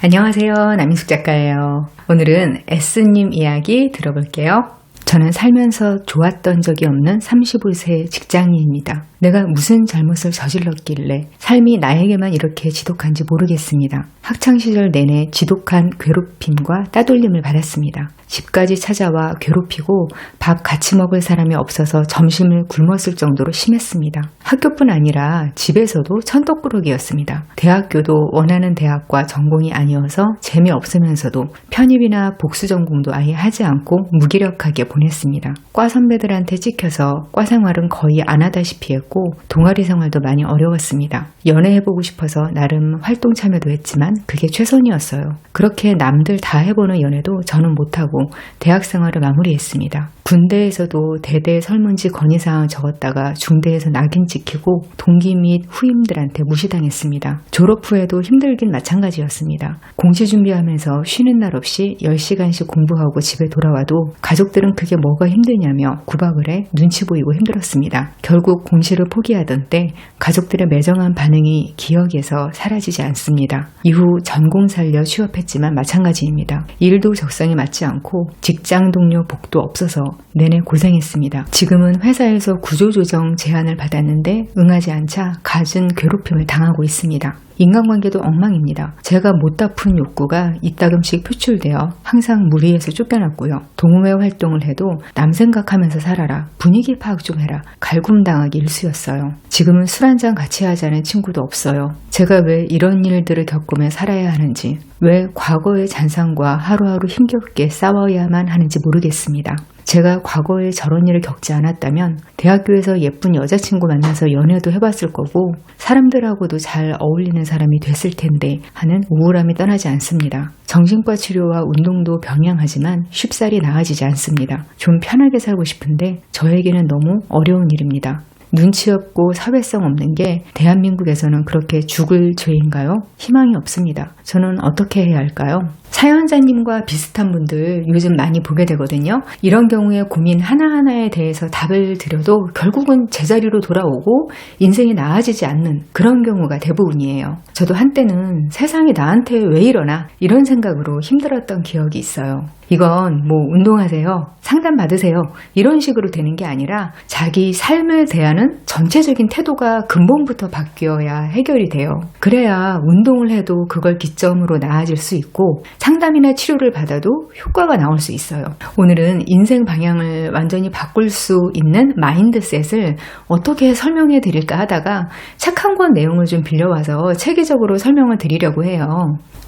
안녕하세요. 남인숙 작가예요. 오늘은 S님 이야기 들어볼게요. 저는 살면서 좋았던 적이 없는 35세 직장인입니다. 내가 무슨 잘못을 저질렀길래 삶이 나에게만 이렇게 지독한지 모르겠습니다. 학창시절 내내 지독한 괴롭힘과 따돌림을 받았습니다. 집까지 찾아와 괴롭히고 밥 같이 먹을 사람이 없어서 점심을 굶었을 정도로 심했습니다. 학교뿐 아니라 집에서도 천덕꾸러기였습니다. 대학교도 원하는 대학과 전공이 아니어서 재미없으면서도 편입이나 복수 전공도 아예 하지 않고 무기력하게 보냈습니다. 과 선배들한테 찍혀서 과 생활은 거의 안 하다시피 했고 동아리 생활도 많이 어려웠습니다. 연애해보고 싶어서 나름 활동 참여도 했지만 그게 최선이었어요. 그렇게 남들 다 해보는 연애도 저는 못하고 대학 생활을 마무리했습니다. 군대에서도 대대 설문지 건의사항 적었다가 중대에서 낙인 찍히고 동기 및 후임들한테 무시당했습니다. 졸업 후에도 힘들긴 마찬가지였습니다. 공시 준비하면서 쉬는 날 없이 10시간씩 공부하고 집에 돌아와도 가족들은 그게 뭐가 힘드냐며 구박을 해 눈치 보이고 힘들었습니다. 결국 공시를 포기하던 때 가족들의 매정한 반응이 기억에서 사라지지 않습니다. 이후 전공 살려 취업했지만 마찬가지입니다. 일도 적성에 맞지 않고 직장 동료 복도 없어서 내내 고생했습니다. 지금은 회사에서 구조조정 제안을 받았는데 응하지 않자 갖은 괴롭힘을 당하고 있습니다. 인간관계도 엉망입니다. 제가 못다 푼 욕구가 이따금씩 표출되어 항상 무리해서 쫓겨났고요. 동호회 활동을 해도 남 생각하면서 살아라, 분위기 파악 좀 해라, 갈굼당하기 일쑤였어요. 지금은 술 한잔 같이 하자는 친구도 없어요. 제가 왜 이런 일들을 겪으며 살아야 하는지, 왜 과거의 잔상과 하루하루 힘겹게 싸워야만 하는지 모르겠습니다. 제가 과거에 저런 일을 겪지 않았다면 대학교에서 예쁜 여자친구 만나서 연애도 해봤을 거고 사람들하고도 잘 어울리는 사람이 됐을 텐데 하는 우울함이 떠나지 않습니다. 정신과 치료와 운동도 병행하지만 쉽사리 나아지지 않습니다. 좀 편하게 살고 싶은데 저에게는 너무 어려운 일입니다. 눈치 없고 사회성 없는 게 대한민국에서는 그렇게 죽을 죄인가요? 희망이 없습니다. 저는 어떻게 해야 할까요? 사연자님과 비슷한 분들 요즘 많이 보게 되거든요. 이런 경우에 고민 하나하나에 대해서 답을 드려도 결국은 제자리로 돌아오고 인생이 나아지지 않는 그런 경우가 대부분이에요. 저도 한때는 세상이 나한테 왜 이러나 이런 생각으로 힘들었던 기억이 있어요. 이건 뭐 운동하세요, 상담 받으세요 이런 식으로 되는 게 아니라 자기 삶을 대하는 전체적인 태도가 근본부터 바뀌어야 해결이 돼요. 그래야 운동을 해도 그걸 기점으로 나아질 수 있고 상담이나 치료를 받아도 효과가 나올 수 있어요. 오늘은 인생 방향을 완전히 바꿀 수 있는 마인드셋을 어떻게 설명해 드릴까 하다가 책 한 권 내용을 좀 빌려와서 체계적으로 설명을 드리려고 해요.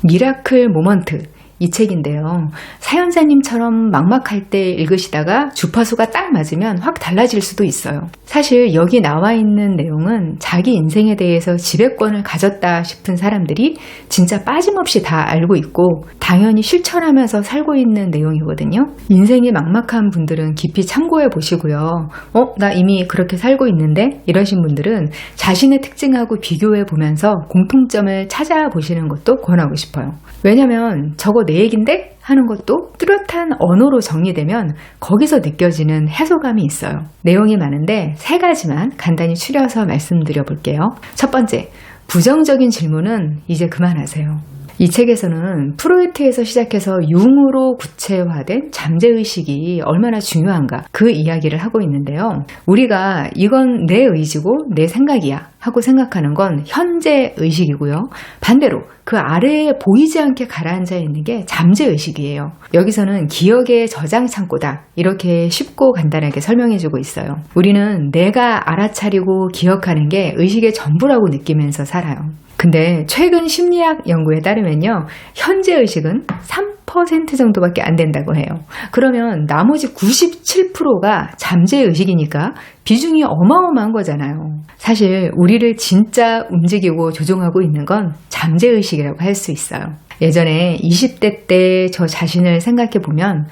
미라클 모먼트, 이 책인데요. 사연자님처럼 막막할 때 읽으시다가 주파수가 딱 맞으면 확 달라질 수도 있어요. 사실 여기 나와 있는 내용은 자기 인생에 대해서 지배권을 가졌다 싶은 사람들이 진짜 빠짐없이 다 알고 있고 당연히 실천하면서 살고 있는 내용이거든요. 인생이 막막한 분들은 깊이 참고해 보시고요. 나 이미 그렇게 살고 있는데? 이러신 분들은 자신의 특징하고 비교해 보면서 공통점을 찾아보시는 것도 권하고 싶어요. 왜냐면 저거 내 얘긴데? 하는 것도 뚜렷한 언어로 정리되면 거기서 느껴지는 해소감이 있어요. 내용이 많은데 3가지만 간단히 추려서 말씀드려 볼게요. 첫 번째, 부정적인 질문은 이제 그만하세요. 이 책에서는 프로이트에서 시작해서 융으로 구체화된 잠재의식이 얼마나 중요한가 그 이야기를 하고 있는데요. 우리가 이건 내 의지고 내 생각이야 하고 생각하는 건 현재 의식이고요. 반대로 그 아래에 보이지 않게 가라앉아 있는 게 잠재의식이에요. 여기서는 기억의 저장 창고다 이렇게 쉽고 간단하게 설명해주고 있어요. 우리는 내가 알아차리고 기억하는 게 의식의 전부라고 느끼면서 살아요. 근데 최근 심리학 연구에 따르면요, 현재 의식은 3% 정도밖에 안 된다고 해요. 그러면 나머지 97%가 잠재 의식이니까 비중이 어마어마한 거잖아요. 사실 우리를 진짜 움직이고 조종하고 있는 건 잠재 의식이라고 할 수 있어요. 예전에 20대 때 저 자신을 생각해 보면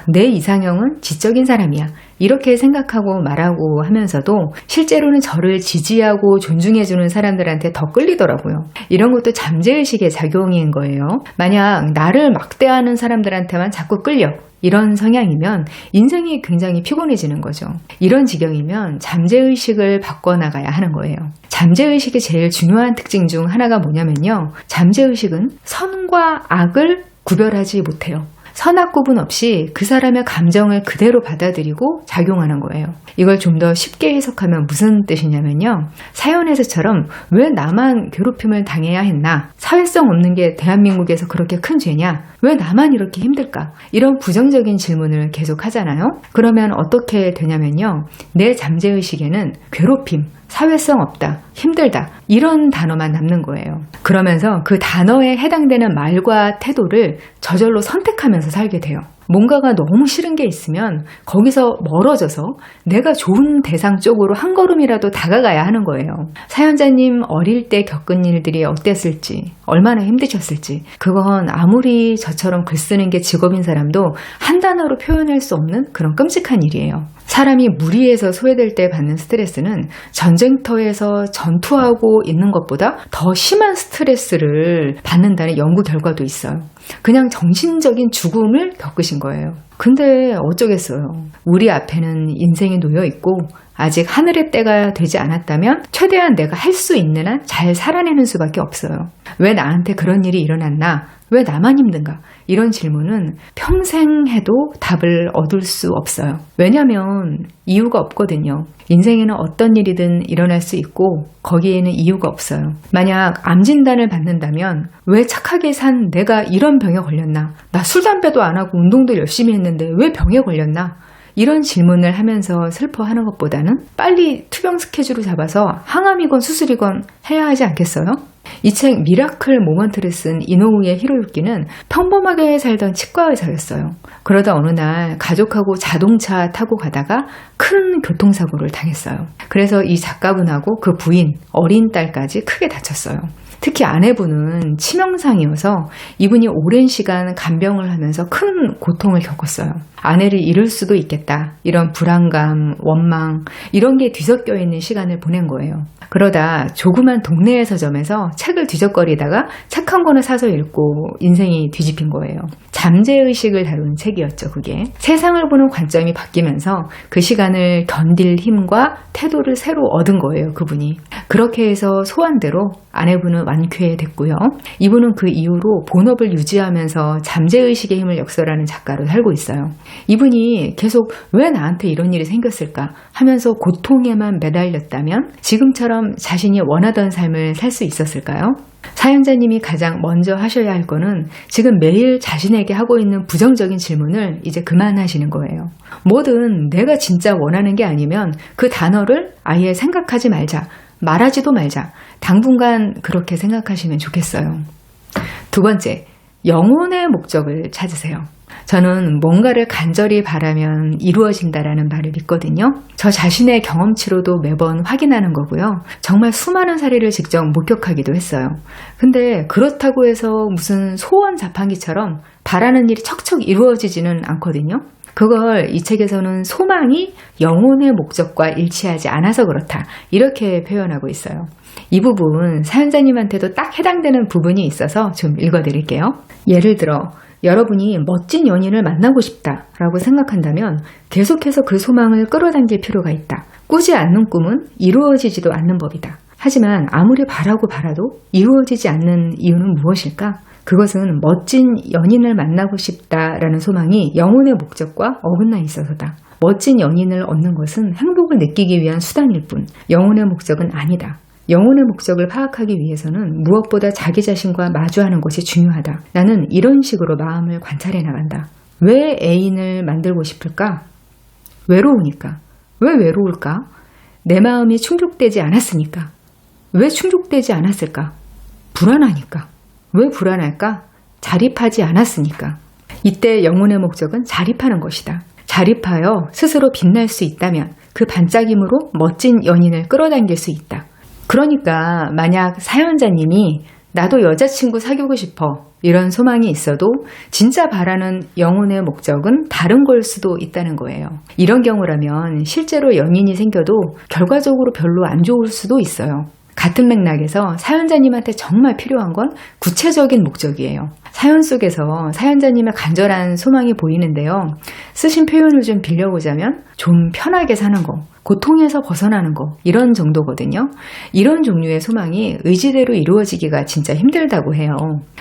내 이상형은 지적인 사람이야, 이렇게 생각하고 말하고 하면서도 실제로는 저를 지지하고 존중해주는 사람들한테 더 끌리더라고요. 이런 것도 잠재의식의 작용인 거예요. 만약 나를 막대하는 사람들한테만 자꾸 끌려 이런 성향이면 인생이 굉장히 피곤해지는 거죠. 이런 지경이면 잠재의식을 바꿔나가야 하는 거예요. 잠재의식의 제일 중요한 특징 중 하나가 뭐냐면요. 잠재의식은 선과 악을 구별하지 못해요. 선악 구분 없이 그 사람의 감정을 그대로 받아들이고 작용하는 거예요. 이걸 좀 더 쉽게 해석하면 무슨 뜻이냐면요. 사연에서처럼 왜 나만 괴롭힘을 당해야 했나? 사회성 없는 게 대한민국에서 그렇게 큰 죄냐? 왜 나만 이렇게 힘들까? 이런 부정적인 질문을 계속 하잖아요. 그러면 어떻게 되냐면요. 내 잠재의식에는 괴롭힘, 사회성 없다, 힘들다 이런 단어만 남는 거예요. 그러면서 그 단어에 해당되는 말과 태도를 저절로 선택하면서 살게 돼요. 뭔가가 너무 싫은 게 있으면 거기서 멀어져서 내가 좋은 대상 쪽으로 한 걸음이라도 다가가야 하는 거예요. 사연자님 어릴 때 겪은 일들이 어땠을지, 얼마나 힘드셨을지, 그건 아무리 저처럼 글 쓰는 게 직업인 사람도 한 단어로 표현할 수 없는 그런 끔찍한 일이에요. 사람이 무리해서 소외될 때 받는 스트레스는 전쟁터에서 전투하고 있는 것보다 더 심한 스트레스를 받는다는 연구 결과도 있어요. 그냥 정신적인 죽음을 겪으신 거예요. 근데 어쩌겠어요. 우리 앞에는 인생이 놓여 있고 아직 하늘의 때가 되지 않았다면 최대한 내가 할 수 있는 한 잘 살아내는 수밖에 없어요. 왜 나한테 그런 일이 일어났나? 왜 나만 힘든가? 이런 질문은 평생 해도 답을 얻을 수 없어요. 왜냐하면 이유가 없거든요. 인생에는 어떤 일이든 일어날 수 있고 거기에는 이유가 없어요. 만약 암 진단을 받는다면 왜 착하게 산 내가 이런 병에 걸렸나? 나 술, 담배도 안 하고 운동도 열심히 했는데 왜 병에 걸렸나? 이런 질문을 하면서 슬퍼하는 것보다는 빨리 투병 스케줄을 잡아서 항암이건 수술이건 해야 하지 않겠어요? 이 책 미라클 모먼트를 쓴 이노우에 히로유키는 평범하게 살던 치과의사였어요. 그러다 어느 날 가족하고 자동차 타고 가다가 큰 교통사고를 당했어요. 그래서 이 작가분하고 그 부인, 어린 딸까지 크게 다쳤어요. 특히 아내분은 치명상이어서 이분이 오랜 시간 간병을 하면서 큰 고통을 겪었어요. 아내를 잃을 수도 있겠다. 이런 불안감, 원망 이런 게 뒤섞여 있는 시간을 보낸 거예요. 그러다 조그만 동네 서점에서 책을 뒤적거리다가 책 한 권을 사서 읽고 인생이 뒤집힌 거예요. 잠재의식을 다루는 책이었죠, 그게. 세상을 보는 관점이 바뀌면서 그 시간을 견딜 힘과 태도를 새로 얻은 거예요, 그분이. 그렇게 해서 소원대로 아내분은 완쾌됐고요. 이분은 그 이후로 본업을 유지하면서 잠재의식의 힘을 역설하는 작가로 살고 있어요. 이분이 계속 왜 나한테 이런 일이 생겼을까 하면서 고통에만 매달렸다면 지금처럼 자신이 원하던 삶을 살 수 있었을까요? 사연자님이 가장 먼저 하셔야 할 거는 지금 매일 자신에게 하고 있는 부정적인 질문을 이제 그만하시는 거예요. 뭐든 내가 진짜 원하는 게 아니면 그 단어를 아예 생각하지 말자, 말하지도 말자. 당분간 그렇게 생각하시면 좋겠어요. 두 번째, 영혼의 목적을 찾으세요. 저는 뭔가를 간절히 바라면 이루어진다라는 말을 믿거든요. 저 자신의 경험치로도 매번 확인하는 거고요. 정말 수많은 사례를 직접 목격하기도 했어요. 근데 그렇다고 해서 무슨 소원 자판기처럼 바라는 일이 척척 이루어지지는 않거든요. 그걸 이 책에서는 소망이 영혼의 목적과 일치하지 않아서 그렇다. 이렇게 표현하고 있어요. 이 부분 사연자님한테도 딱 해당되는 부분이 있어서 좀 읽어드릴게요. 예를 들어 여러분이 멋진 연인을 만나고 싶다라고 생각한다면 계속해서 그 소망을 끌어당길 필요가 있다. 꾸지 않는 꿈은 이루어지지도 않는 법이다. 하지만 아무리 바라고 바라도 이루어지지 않는 이유는 무엇일까? 그것은 멋진 연인을 만나고 싶다라는 소망이 영혼의 목적과 어긋나 있어서다. 멋진 연인을 얻는 것은 행복을 느끼기 위한 수단일 뿐 영혼의 목적은 아니다. 영혼의 목적을 파악하기 위해서는 무엇보다 자기 자신과 마주하는 것이 중요하다. 나는 이런 식으로 마음을 관찰해 나간다. 왜 애인을 만들고 싶을까? 외로우니까. 왜 외로울까? 내 마음이 충족되지 않았으니까. 왜 충족되지 않았을까? 불안하니까. 왜 불안할까? 자립하지 않았으니까. 이때 영혼의 목적은 자립하는 것이다. 자립하여 스스로 빛날 수 있다면 그 반짝임으로 멋진 연인을 끌어당길 수 있다. 그러니까 만약 사연자님이 나도 여자친구 사귀고 싶어. 이런 소망이 있어도 진짜 바라는 영혼의 목적은 다른 걸 수도 있다는 거예요. 이런 경우라면 실제로 연인이 생겨도 결과적으로 별로 안 좋을 수도 있어요. 같은 맥락에서 사연자님한테 정말 필요한 건 구체적인 목적이에요. 사연 속에서 사연자님의 간절한 소망이 보이는데요. 쓰신 표현을 좀 빌려보자면 좀 편하게 사는 거, 고통에서 벗어나는 거, 이런 정도거든요. 이런 종류의 소망이 의지대로 이루어지기가 진짜 힘들다고 해요.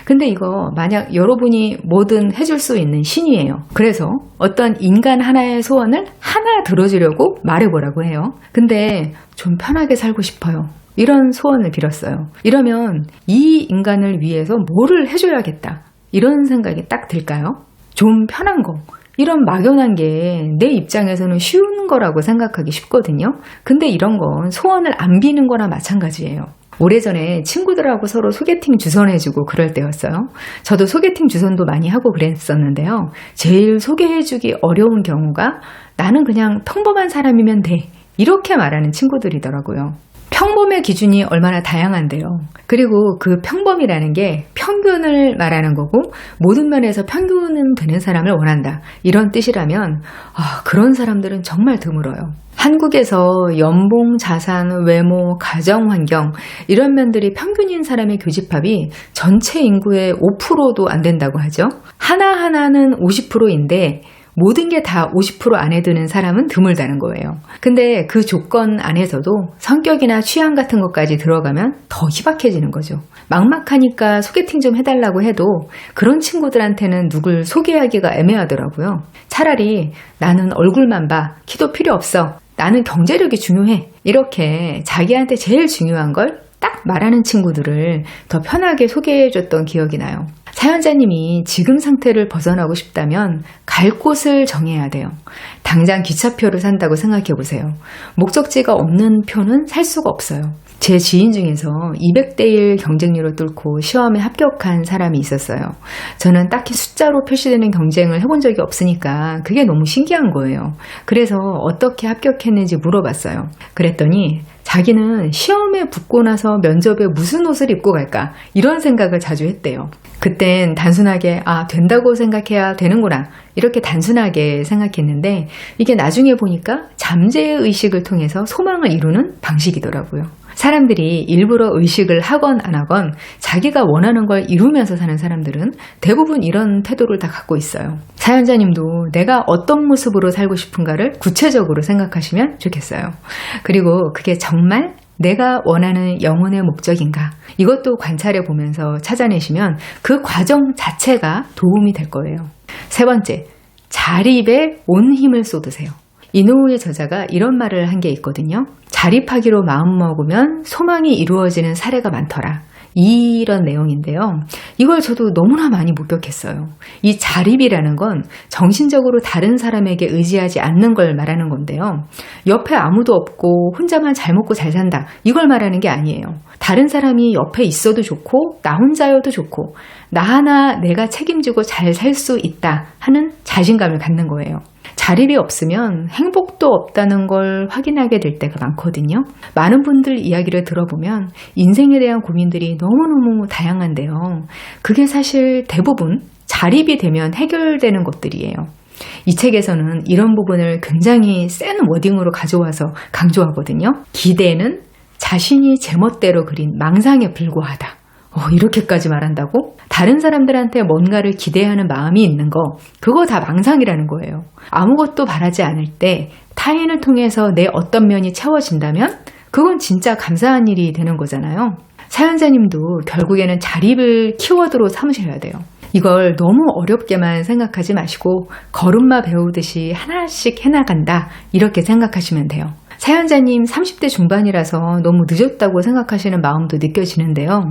근데 이거 만약 여러분이 뭐든 해줄 수 있는 신이에요. 그래서 어떤 인간 하나의 소원을 하나 들어주려고 말해보라고 해요. 근데 좀 편하게 살고 싶어요. 이런 소원을 빌었어요. 이러면 이 인간을 위해서 뭐를 해줘야겠다. 이런 생각이 딱 들까요? 좀 편한 거. 이런 막연한 게 내 입장에서는 쉬운 거라고 생각하기 쉽거든요. 근데 이런 건 소원을 안 비는 거나 마찬가지예요. 오래전에 친구들하고 서로 소개팅 주선해주고 그럴 때였어요. 저도 소개팅 주선도 많이 하고 그랬었는데요. 제일 소개해주기 어려운 경우가 나는 그냥 평범한 사람이면 돼. 이렇게 말하는 친구들이더라고요. 평범의 기준이 얼마나 다양한데요. 그리고 그 평범이라는 게 평균을 말하는 거고 모든 면에서 평균은 되는 사람을 원한다. 이런 뜻이라면 그런 사람들은 정말 드물어요. 한국에서 연봉, 자산, 외모, 가정 환경 이런 면들이 평균인 사람의 교집합이 전체 인구의 5%도 안 된다고 하죠. 하나하나는 50%인데 모든 게 다 50% 안에 드는 사람은 드물다는 거예요. 근데 그 조건 안에서도 성격이나 취향 같은 것까지 들어가면 더 희박해지는 거죠. 막막하니까 소개팅 좀 해달라고 해도 그런 친구들한테는 누굴 소개하기가 애매하더라고요. 차라리 나는 얼굴만 봐. 키도 필요 없어. 나는 경제력이 중요해. 이렇게 자기한테 제일 중요한 걸 딱 말하는 친구들을 더 편하게 소개해줬던 기억이 나요. 사연자님이 지금 상태를 벗어나고 싶다면 갈 곳을 정해야 돼요. 당장 기차표를 산다고 생각해보세요. 목적지가 없는 표는 살 수가 없어요. 제 지인 중에서 200대 1 경쟁률을 뚫고 시험에 합격한 사람이 있었어요. 저는 딱히 숫자로 표시되는 경쟁을 해본 적이 없으니까 그게 너무 신기한 거예요. 그래서 어떻게 합격했는지 물어봤어요. 그랬더니 자기는 시험에 붙고 나서 면접에 무슨 옷을 입고 갈까 이런 생각을 자주 했대요. 그땐 단순하게 된다고 생각해야 되는구나 이렇게 단순하게 생각했는데 이게 나중에 보니까 잠재의식을 통해서 소망을 이루는 방식이더라고요. 사람들이 일부러 의식을 하건 안 하건 자기가 원하는 걸 이루면서 사는 사람들은 대부분 이런 태도를 다 갖고 있어요. 사연자님도 내가 어떤 모습으로 살고 싶은가를 구체적으로 생각하시면 좋겠어요. 그리고 그게 정말 내가 원하는 영혼의 목적인가? 이것도 관찰해 보면서 찾아내시면 그 과정 자체가 도움이 될 거예요. 세 번째, 자립에 온 힘을 쏟으세요. 이노우의 저자가 이런 말을 한 게 있거든요. 자립하기로 마음먹으면 소망이 이루어지는 사례가 많더라. 이런 내용인데요. 이걸 저도 너무나 많이 목격했어요. 이 자립이라는 건 정신적으로 다른 사람에게 의지하지 않는 걸 말하는 건데요. 옆에 아무도 없고 혼자만 잘 먹고 잘 산다. 이걸 말하는 게 아니에요. 다른 사람이 옆에 있어도 좋고 나 혼자여도 좋고 나 하나 내가 책임지고 잘 살 수 있다 하는 자신감을 갖는 거예요. 자립이 없으면 행복도 없다는 걸 확인하게 될 때가 많거든요. 많은 분들 이야기를 들어보면 인생에 대한 고민들이 너무너무 다양한데요. 그게 사실 대부분 자립이 되면 해결되는 것들이에요. 이 책에서는 이런 부분을 굉장히 센 워딩으로 가져와서 강조하거든요. 기대는 자신이 제멋대로 그린 망상에 불과하다. 이렇게까지 말한다고? 다른 사람들한테 뭔가를 기대하는 마음이 있는 거, 그거 다 망상이라는 거예요. 아무것도 바라지 않을 때 타인을 통해서 내 어떤 면이 채워진다면 그건 진짜 감사한 일이 되는 거잖아요. 사연자님도 결국에는 자립을 키워드로 삼으셔야 돼요. 이걸 너무 어렵게만 생각하지 마시고 걸음마 배우듯이 하나씩 해나간다 이렇게 생각하시면 돼요. 사연자님 30대 중반이라서 너무 늦었다고 생각하시는 마음도 느껴지는데요.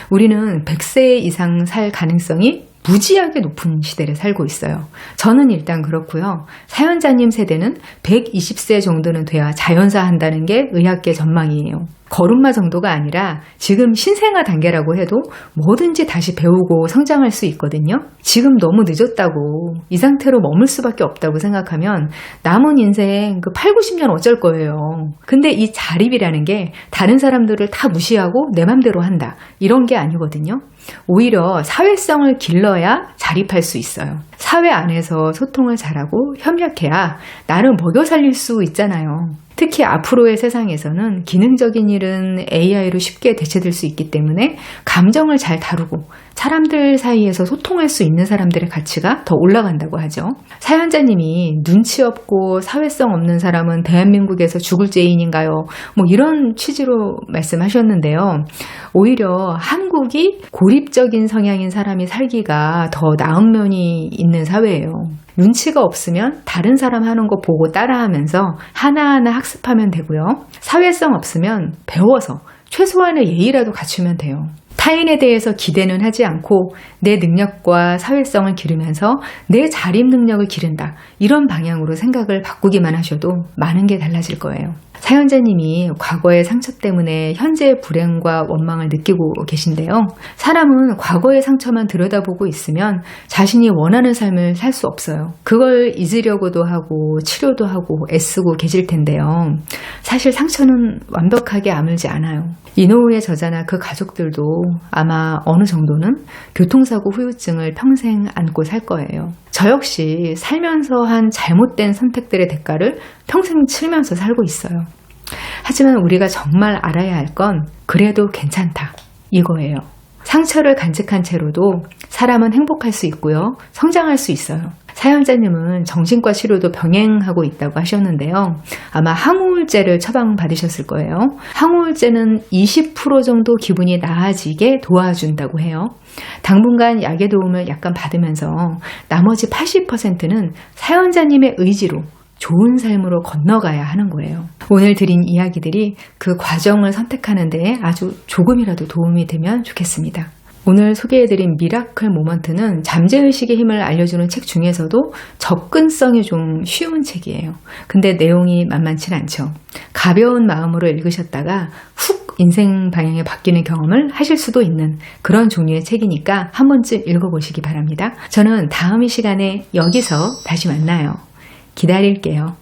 우리는 100세 이상 살 가능성이 무지하게 높은 시대를 살고 있어요. 저는 일단 그렇고요. 사연자님 세대는 120세 정도는 돼야 자연사 한다는 게 의학계 전망이에요. 걸음마 정도가 아니라 지금 신생아 단계라고 해도 뭐든지 다시 배우고 성장할 수 있거든요. 지금 너무 늦었다고 이 상태로 머물 수밖에 없다고 생각하면 남은 인생 그 8, 90년 어쩔 거예요. 근데 이 자립이라는 게 다른 사람들을 다 무시하고 내 맘대로 한다 이런 게 아니거든요. 오히려 사회성을 길러야 자립할 수 있어요. 사회 안에서 소통을 잘하고 협력해야 나를 먹여 살릴 수 있잖아요. 특히 앞으로의 세상에서는 기능적인 일은 AI로 쉽게 대체될 수 있기 때문에 감정을 잘 다루고 사람들 사이에서 소통할 수 있는 사람들의 가치가 더 올라간다고 하죠. 사연자님이 눈치 없고 사회성 없는 사람은 대한민국에서 죽을 죄인인가요? 뭐 이런 취지로 말씀하셨는데요. 오히려 한국이 고립적인 성향인 사람이 살기가 더 나은 면이 있는 사회예요. 눈치가 없으면 다른 사람 하는 거 보고 따라하면서 하나하나 학습하면 되고요. 사회성 없으면 배워서 최소한의 예의라도 갖추면 돼요. 타인에 대해서 기대는 하지 않고 내 능력과 사회성을 기르면서 내 자립 능력을 기른다. 이런 방향으로 생각을 바꾸기만 하셔도 많은 게 달라질 거예요. 사연자님이 과거의 상처 때문에 현재의 불행과 원망을 느끼고 계신데요. 사람은 과거의 상처만 들여다보고 있으면 자신이 원하는 삶을 살 수 없어요. 그걸 잊으려고도 하고 치료도 하고 애쓰고 계실 텐데요. 사실 상처는 완벽하게 아물지 않아요. 이노우의 저자나 그 가족들도 아마 어느 정도는 교통사고 후유증을 평생 안고 살 거예요. 저 역시 살면서 한 잘못된 선택들의 대가를 평생 치르면서 살고 있어요. 하지만 우리가 정말 알아야 할 건 그래도 괜찮다 이거예요. 상처를 간직한 채로도 사람은 행복할 수 있고요. 성장할 수 있어요. 사연자님은 정신과 치료도 병행하고 있다고 하셨는데요. 아마 항우울제를 처방받으셨을 거예요. 항우울제는 20% 정도 기분이 나아지게 도와준다고 해요. 당분간 약의 도움을 약간 받으면서 나머지 80%는 사연자님의 의지로 좋은 삶으로 건너가야 하는 거예요. 오늘 드린 이야기들이 그 과정을 선택하는 데에 아주 조금이라도 도움이 되면 좋겠습니다. 오늘 소개해드린 미라클 모먼트는 잠재의식의 힘을 알려주는 책 중에서도 접근성이 좀 쉬운 책이에요. 근데 내용이 만만치 않죠. 가벼운 마음으로 읽으셨다가 훅 인생 방향이 바뀌는 경험을 하실 수도 있는 그런 종류의 책이니까 한 번쯤 읽어보시기 바랍니다. 저는 다음 이 시간에 여기서 다시 만나요. 기다릴게요.